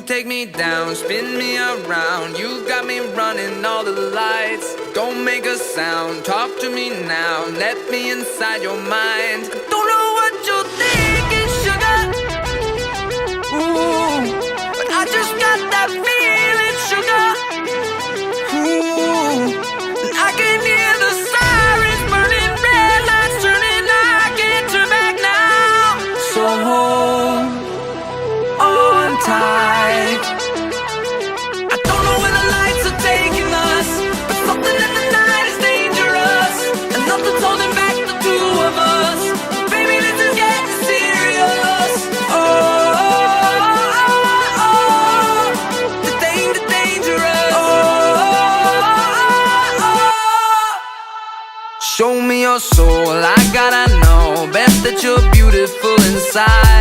take me down, spin me around. You got me running all the lights. Don't make a sound, talk to me now. Let me inside your mind. Don't know what you're thinking, sugar. Ooh, but I just got that feeling, sugar. Ooh, and I can hear the sirens burning, red lights turning. I can't turn back now. So hold on tight. I don't know where the lights are taking us, but something in the night is dangerous, and nothing's holding back the two of us. Baby, this is getting serious. Oh, the dangerous. Show me your soul, I gotta know. Bet that you're beautiful inside.